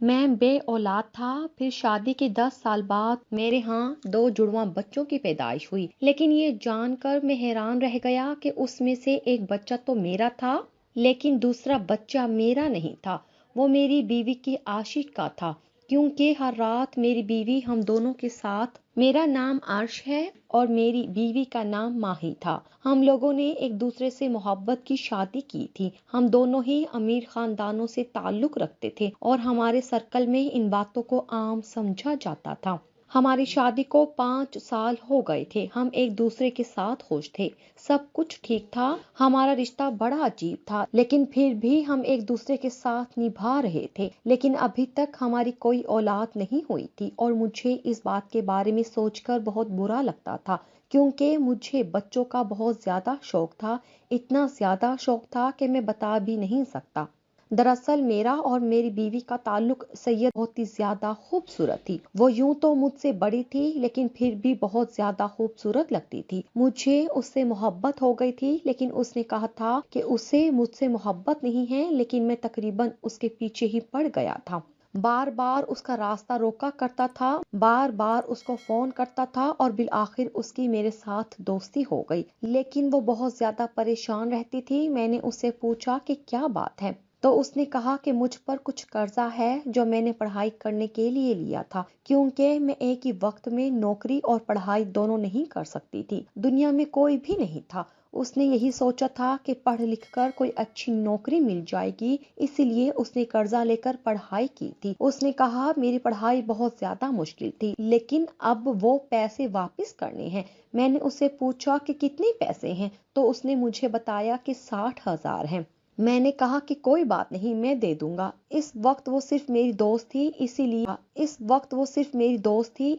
میں بے اولاد تھا، پھر شادی کے 10 سال بعد میرے ہاں 2 جڑواں بچوں کی پیدائش ہوئی، لیکن یہ جان کر میں حیران رہ گیا کہ اس میں سے ایک بچہ تو میرا تھا، لیکن دوسرا بچہ میرا نہیں تھا، وہ میری بیوی کی عاشق کا تھا، کیونکہ ہر رات میری بیوی ہم دونوں کے ساتھ، میرا نام عرش ہے اور میری بیوی کا نام ماہی تھا، ہم لوگوں نے ایک دوسرے سے محبت کی شادی کی تھی، ہم دونوں ہی امیر خاندانوں سے تعلق رکھتے تھے اور ہمارے سرکل میں ان باتوں کو عام سمجھا جاتا تھا۔ ہماری شادی کو 5 سال ہو گئے تھے، ہم ایک دوسرے کے ساتھ خوش تھے، سب کچھ ٹھیک تھا، ہمارا رشتہ بڑا عجیب تھا، لیکن پھر بھی ہم ایک دوسرے کے ساتھ نبھا رہے تھے، لیکن ابھی تک ہماری کوئی اولاد نہیں ہوئی تھی اور مجھے اس بات کے بارے میں سوچ کر بہت برا لگتا تھا، کیونکہ مجھے بچوں کا بہت زیادہ شوق تھا، اتنا زیادہ شوق تھا کہ میں بتا بھی نہیں سکتا۔ دراصل میرا اور میری بیوی کا تعلق سید بہت ہی زیادہ خوبصورت تھی، وہ یوں تو مجھ سے بڑی تھی لیکن پھر بھی بہت زیادہ خوبصورت لگتی تھی، مجھے اس سے محبت ہو گئی تھی، لیکن اس نے کہا تھا کہ اسے مجھ سے محبت نہیں ہے، لیکن میں تقریباً اس کے پیچھے ہی پڑ گیا تھا، بار بار اس کا راستہ روکا کرتا تھا، بار بار اس کو فون کرتا تھا اور بالآخر اس کی میرے ساتھ دوستی ہو گئی، لیکن وہ بہت زیادہ پریشان رہتی تھی۔ میں نے اس سے پوچھا کہ کیا بات ہے، تو اس نے کہا کہ مجھ پر کچھ قرضہ ہے جو میں نے پڑھائی کرنے کے لیے لیا تھا، کیونکہ میں ایک ہی وقت میں نوکری اور پڑھائی دونوں نہیں کر سکتی تھی، دنیا میں کوئی بھی نہیں تھا، اس نے یہی سوچا تھا کہ پڑھ لکھ کر کوئی اچھی نوکری مل جائے گی، اسی لیے اس نے قرضہ لے کر پڑھائی کی تھی۔ اس نے کہا میری پڑھائی بہت زیادہ مشکل تھی، لیکن اب وہ پیسے واپس کرنے ہیں۔ میں نے اس سے پوچھا کہ کتنے پیسے ہیں، تو اس نے مجھے بتایا کہ 60,000 ہیں۔ میں نے کہا کہ کوئی بات نہیں، میں دے دوں گا۔ اس وقت وہ صرف میری دوست تھی،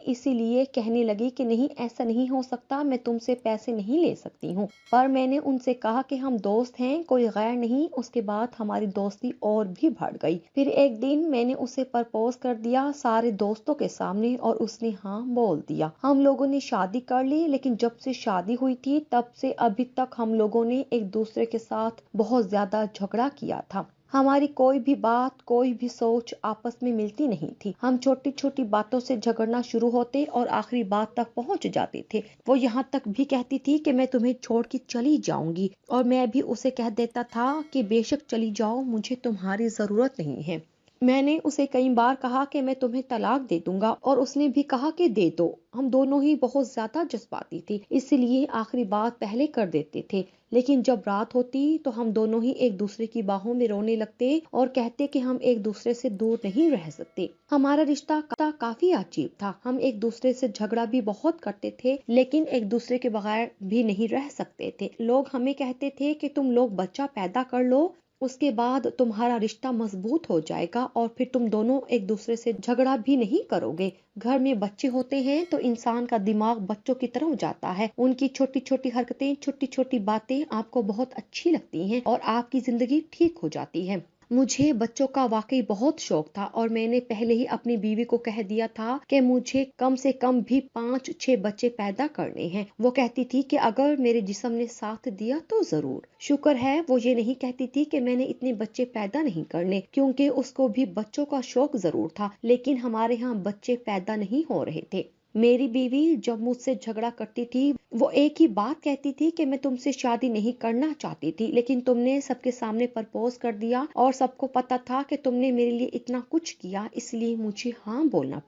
اسی لیے کہنے لگی کہ نہیں، ایسا نہیں ہو سکتا، میں تم سے پیسے نہیں لے سکتی ہوں، پر میں نے ان سے کہا کہ ہم دوست ہیں، کوئی غیر نہیں۔ اس کے بعد ہماری دوستی اور بھی بڑھ گئی، پھر ایک دن میں نے اسے پرپوز کر دیا سارے دوستوں کے سامنے اور اس نے ہاں بول دیا، ہم لوگوں نے شادی کر لی، لیکن جب سے شادی ہوئی تھی تب سے ابھی تک ہم لوگوں نے ایک دوسرے کے ساتھ بہت زیادہ جھگڑا کیا تھا، ہماری کوئی بھی بات، کوئی بھی سوچ آپس میں ملتی نہیں تھی، ہم چھوٹی چھوٹی باتوں سے جھگڑنا شروع ہوتے اور آخری بات تک پہنچ جاتے تھے، وہ یہاں تک بھی کہتی تھی کہ میں تمہیں چھوڑ کے چلی جاؤں گی، اور میں بھی اسے کہہ دیتا تھا کہ بے شک چلی جاؤ، مجھے تمہاری ضرورت نہیں ہے۔ میں نے اسے کئی بار کہا کہ میں تمہیں طلاق دے دوں گا، اور اس نے بھی کہا کہ دے دو، ہم دونوں ہی بہت زیادہ جذباتی تھے، اس لیے آخری بات پہلے کر دیتے تھے، لیکن جب رات ہوتی تو ہم دونوں ہی ایک دوسرے کی باہوں میں رونے لگتے اور کہتے کہ ہم ایک دوسرے سے دور نہیں رہ سکتے۔ ہمارا رشتہ کافی عجیب تھا، ہم ایک دوسرے سے جھگڑا بھی بہت کرتے تھے، لیکن ایک دوسرے کے بغیر بھی نہیں رہ سکتے تھے، لوگ ہمیں کہتے تھے کہ تم لوگ بچہ پیدا کر لو، اس کے بعد تمہارا رشتہ مضبوط ہو جائے گا اور پھر تم دونوں ایک دوسرے سے جھگڑا بھی نہیں کرو گے۔ گھر میں بچے ہوتے ہیں تو انسان کا دماغ بچوں کی طرح جاتا ہے، ان کی چھوٹی چھوٹی حرکتیں، چھوٹی چھوٹی باتیں آپ کو بہت اچھی لگتی ہیں اور آپ کی زندگی ٹھیک ہو جاتی ہے۔ مجھے بچوں کا واقعی بہت شوق تھا اور میں نے پہلے ہی اپنی بیوی کو کہہ دیا تھا کہ مجھے کم سے کم بھی 5-6 بچے پیدا کرنے ہیں۔ وہ کہتی تھی کہ اگر میرے جسم نے ساتھ دیا تو ضرور۔ شکر ہے وہ یہ نہیں کہتی تھی کہ میں نے اتنے بچے پیدا نہیں کرنے، کیونکہ اس کو بھی بچوں کا شوق ضرور تھا، لیکن ہمارے ہاں بچے پیدا نہیں ہو رہے تھے۔ میری بیوی جب مجھ سے جھگڑا کرتی تھی وہ ایک ہی بات کہتی تھی کہ میں تم سے شادی نہیں کرنا چاہتی تھی، لیکن تم نے سب کے سامنے پرپوز کر دیا اور سب کو پتا تھا کہ تم نے میرے لیے اتنا کچھ کیا، اس لیے مجھے ہاں بولنا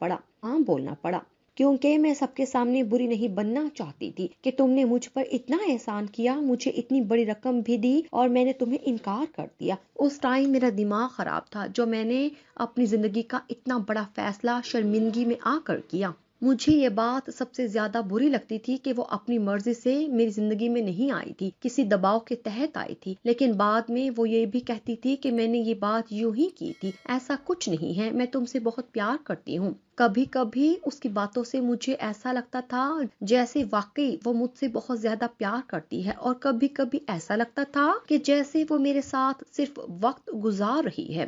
پڑا، کیونکہ میں سب کے سامنے بری نہیں بننا چاہتی تھی کہ تم نے مجھ پر اتنا احسان کیا، مجھے اتنی بڑی رقم بھی دی اور میں نے تمہیں انکار کر دیا۔ اس ٹائم میرا دماغ خراب تھا جو میں نے اپنی زندگی کا اتنا بڑا فیصلہ شرمندگی میں آ کر کیا۔ مجھے یہ بات سب سے زیادہ بری لگتی تھی کہ وہ اپنی مرضی سے میری زندگی میں نہیں آئی تھی، کسی دباؤ کے تحت آئی تھی، لیکن بعد میں وہ یہ بھی کہتی تھی کہ میں نے یہ بات یوں ہی کی تھی، ایسا کچھ نہیں ہے، میں تم سے بہت پیار کرتی ہوں۔ کبھی کبھی اس کی باتوں سے مجھے ایسا لگتا تھا جیسے واقعی وہ مجھ سے بہت زیادہ پیار کرتی ہے، اور کبھی کبھی ایسا لگتا تھا کہ جیسے وہ میرے ساتھ صرف وقت گزار رہی ہے۔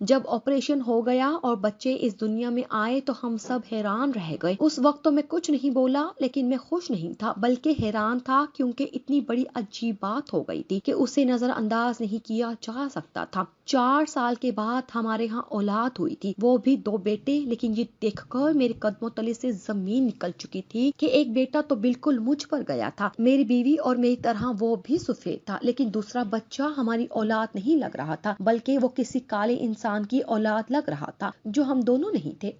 جب آپریشن ہو گیا اور بچے اس دنیا میں آئے تو ہم سب حیران رہ گئے۔ اس وقت تو میں کچھ نہیں بولا، لیکن میں خوش نہیں تھا بلکہ حیران تھا، کیونکہ اتنی بڑی عجیب بات ہو گئی تھی کہ اسے نظر انداز نہیں کیا جا سکتا تھا۔ 4 سال کے بعد ہمارے ہاں اولاد ہوئی تھی، وہ بھی 2 بیٹے، لیکن یہ دیکھ کر میرے قدموں تلے سے زمین نکل چکی تھی کہ ایک بیٹا تو بالکل مجھ پر گیا تھا، میری بیوی اور میری طرح وہ بھی سفید تھا، لیکن دوسرا بچہ ہماری اولاد نہیں لگ رہا تھا، بلکہ وہ کسی کالے انسان کی اولاد لگ رہا تھا جو ہم دونوں نہیں تھے۔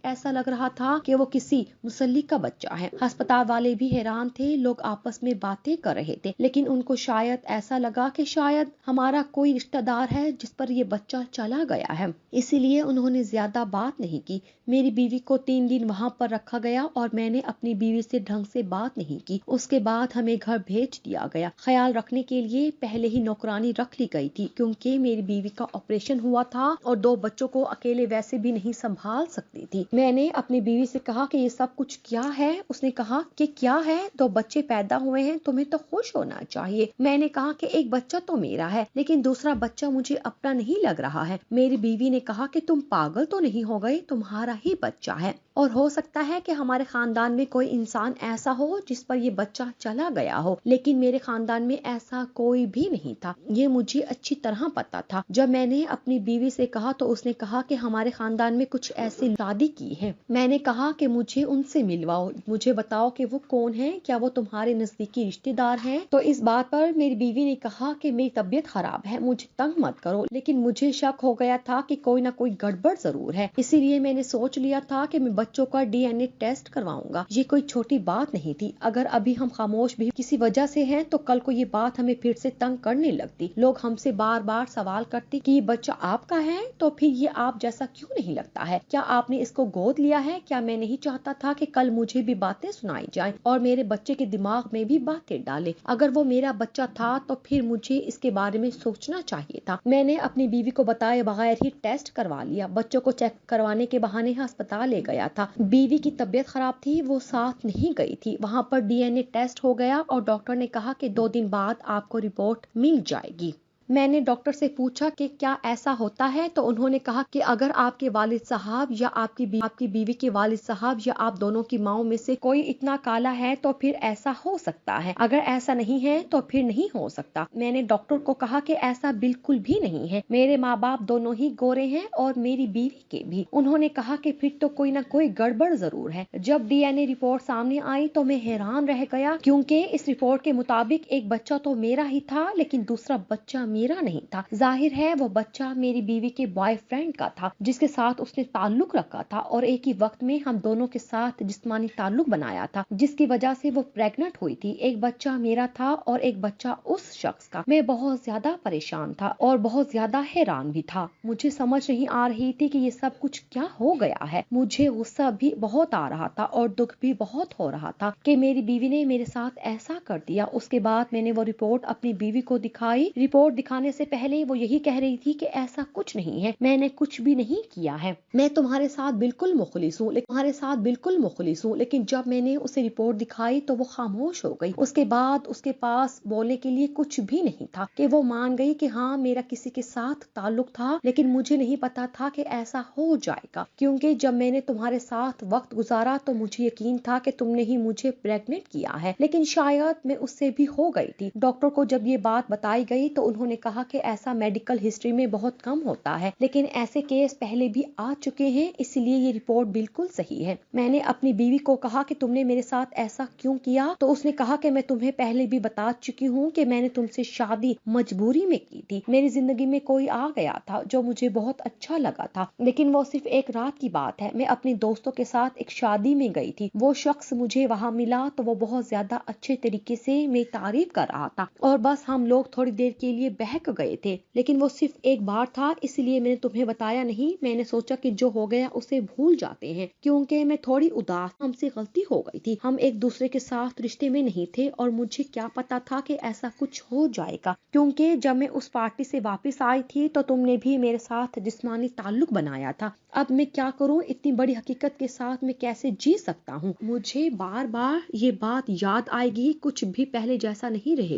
ایسا لگ رہا تھا کہ وہ کسی مسلی کا بچہ ہے۔ ہسپتال والے بھی حیران تھے، لوگ آپس میں باتیں کر رہے تھے، لیکن ان کو شاید ایسا لگا کہ شاید ہمارا کوئی رشتہ دار ہے جس پر یہ بچہ چلا گیا ہے، اسی لیے انہوں نے زیادہ بات نہیں کی۔ میری بیوی کو 3 دن وہاں پر رکھا گیا اور میں نے اپنی بیوی سے ڈھنگ سے بات نہیں کی۔ اس کے بعد ہمیں گھر بھیج دیا گیا۔ خیال رکھنے کے لیے پہلے ہی نوکرانی رکھ لی گئی تھی، کیونکہ میری بیوی کا آپریشن ہوا تھا اور 2 بچوں کو اکیلے ویسے بھی نہیں سنبھال سکتی تھی۔ میں نے اپنی بیوی سے کہا کہ یہ سب کچھ کیا ہے؟ اس نے کہا کہ کیا ہے، 2 بچے پیدا ہوئے ہیں، تمہیں تو خوش ہونا چاہیے۔ میں نے کہا کہ ایک بچہ تو میرا ہے، لیکن دوسرا بچہ مجھے اپنا نہیں لگ رہا ہے۔ میری بیوی نے کہا کہ تم پاگل تو نہیں ہو گئی، تمہارا ہی بچہ ہے، اور ہو سکتا ہے کہ ہمارے خاندان میں کوئی انسان ایسا ہو جس پر یہ بچہ چلا گیا ہو، لیکن میرے خاندان میں ایسا کوئی بھی نہیں تھا، یہ مجھے اچھی طرح پتا تھا۔ جب میں نے اپنی بیوی سے کہا تو اس نے کہا کہ ہمارے خاندان میں کچھ ایسی شادی کی ہے۔ میں نے کہا کہ مجھے ان سے ملواؤ، مجھے بتاؤ کہ وہ کون ہیں، کیا وہ تمہارے نزدیکی رشتے دار ہیں؟ تو اس بات پر میری بیوی نے کہا کہ میری طبیعت خراب ہے، مجھے تنگ مت کرو، لیکن مجھے شک ہو گیا تھا کہ کوئی نہ کوئی گڑبڑ ضرور ہے، اسی لیے میں نے سوچ لیا تھا کہ میں بچوں کا DNA ٹیسٹ کرواؤں گا۔ یہ کوئی چھوٹی بات نہیں تھی، اگر ابھی ہم خاموش بھی کسی وجہ سے ہیں تو کل کو یہ بات ہمیں پھر سے تنگ کرنے لگتی، لوگ ہم سے بار بار سوال کرتے کہ یہ بچہ آپ کا ہے، تو پھر یہ آپ جیسا کیوں نہیں لگتا ہے، کیا آپ نے اس کو گود لیا ہے؟ کیا میں نہیں چاہتا تھا کہ کل مجھے بھی باتیں سنائی جائیں اور میرے بچے کے دماغ میں بھی باتیں ڈالے؟ اگر وہ میرا بچہ تھا تو پھر مجھے اس کے بارے میں سوچنا چاہیے تھا۔ میں نے اپنی بیوی کو بتائے بغیر ہی ٹیسٹ کروا لیا، بچوں کو چیک کروانے کے بہانے ہسپتال لے گیا تھا۔ بیوی کی طبیعت خراب تھی، وہ ساتھ نہیں گئی تھی۔ وہاں پر DNA ٹیسٹ ہو گیا اور ڈاکٹر نے کہا کہ 2 دن بعد آپ کو رپورٹ مل جائے گی۔ میں نے ڈاکٹر سے پوچھا کہ کیا ایسا ہوتا ہے، تو انہوں نے کہا کہ اگر آپ کے والد صاحب یا آپ کی بیوی کے والد صاحب یا آپ دونوں کی ماؤں میں سے کوئی اتنا کالا ہے تو پھر ایسا ہو سکتا ہے، اگر ایسا نہیں ہے تو پھر نہیں ہو سکتا۔ میں نے ڈاکٹر کو کہا کہ ایسا بالکل بھی نہیں ہے، میرے ماں باپ دونوں ہی گورے ہیں اور میری بیوی کے بھی۔ انہوں نے کہا کہ پھر تو کوئی نہ کوئی گڑبڑ ضرور ہے۔ جب DNA رپورٹ سامنے آئی تو میں حیران رہ گیا، کیونکہ اس رپورٹ کے مطابق ایک بچہ تو میرا ہی تھا، لیکن دوسرا بچہ میرا نہیں تھا۔ ظاہر ہے وہ بچہ میری بیوی کے بوائے فرینڈ کا تھا، جس کے ساتھ اس نے تعلق رکھا تھا، اور ایک ہی وقت میں ہم دونوں کے ساتھ جسمانی تعلق بنایا تھا، جس کی وجہ سے وہ پریگننٹ ہوئی تھی۔ ایک بچہ میرا تھا اور ایک بچہ اس شخص کا۔ میں بہت زیادہ پریشان تھا اور بہت زیادہ حیران بھی تھا۔ مجھے سمجھ نہیں آ رہی تھی کہ یہ سب کچھ کیا ہو گیا ہے۔ مجھے غصہ بھی بہت آ رہا تھا اور دکھ بھی بہت ہو رہا تھا کہ میری بیوی نے میرے ساتھ ایسا کر دیا۔ اس کے بعد میں نے وہ رپورٹ اپنی بیوی کو دکھائی۔ رپورٹ دکھانے سے پہلے وہ یہی کہہ رہی تھی کہ ایسا کچھ نہیں ہے، میں نے کچھ بھی نہیں کیا ہے، میں تمہارے ساتھ بالکل مخلص ہوں، لیکن جب میں نے اسے رپورٹ دکھائی تو وہ خاموش ہو گئی۔ اس کے بعد اس کے پاس بولنے کے لیے کچھ بھی نہیں تھا کہ وہ مان گئی کہ ہاں میرا کسی کے ساتھ تعلق تھا، لیکن مجھے نہیں پتا تھا کہ ایسا ہو جائے گا، کیونکہ جب میں نے تمہارے ساتھ وقت گزارا تو مجھے یقین تھا کہ تم نے ہی مجھے پریگننٹ کیا ہے، لیکن شاید میں اس سے بھی ہو گئی تھی۔ ڈاکٹر کو جب یہ بات بتائی گئی تو انہوں نے کہا کہ ایسا میڈیکل ہسٹری میں بہت کم ہوتا ہے، لیکن ایسے کیس پہلے بھی آ چکے ہیں، اس لیے یہ رپورٹ بالکل صحیح ہے۔ میں نے اپنی بیوی کو کہا کہ تم نے میرے ساتھ ایسا کیوں کیا؟ تو اس نے کہا کہ میں تمہیں پہلے بھی بتا چکی ہوں کہ میں نے تم سے شادی مجبوری میں کی تھی۔ میری زندگی میں کوئی آ گیا تھا جو مجھے بہت اچھا لگا تھا، لیکن وہ صرف ایک رات کی بات ہے۔ میں اپنی دوستوں کے ساتھ ایک شادی میں گئی تھی، وہ شخص مجھے وہاں ملا تو وہ بہت زیادہ اچھے طریقے سے میری تعریف کر رہا تھا، اور بس ہم لوگ تھوڑی دیر کے لیے بہک گئے تھے، لیکن وہ صرف ایک بار تھا، اس لیے میں نے تمہیں بتایا نہیں۔ میں نے سوچا کہ جو ہو گیا اسے بھول جاتے ہیں، کیونکہ میں تھوڑی اداس، ہم سے غلطی ہو گئی تھی، ہم ایک دوسرے کے ساتھ رشتے میں نہیں تھے، اور مجھے کیا پتا تھا کہ ایسا کچھ ہو جائے گا، کیونکہ جب میں اس پارٹی سے واپس آئی تھی تو تم نے بھی میرے ساتھ جسمانی تعلق بنایا تھا۔ اب میں کیا کروں، اتنی بڑی حقیقت کے ساتھ میں کیسے جی سکتا ہوں؟ مجھے بار بار یہ بات یاد آئے گی، کچھ بھی پہلے جیسا نہیں رہے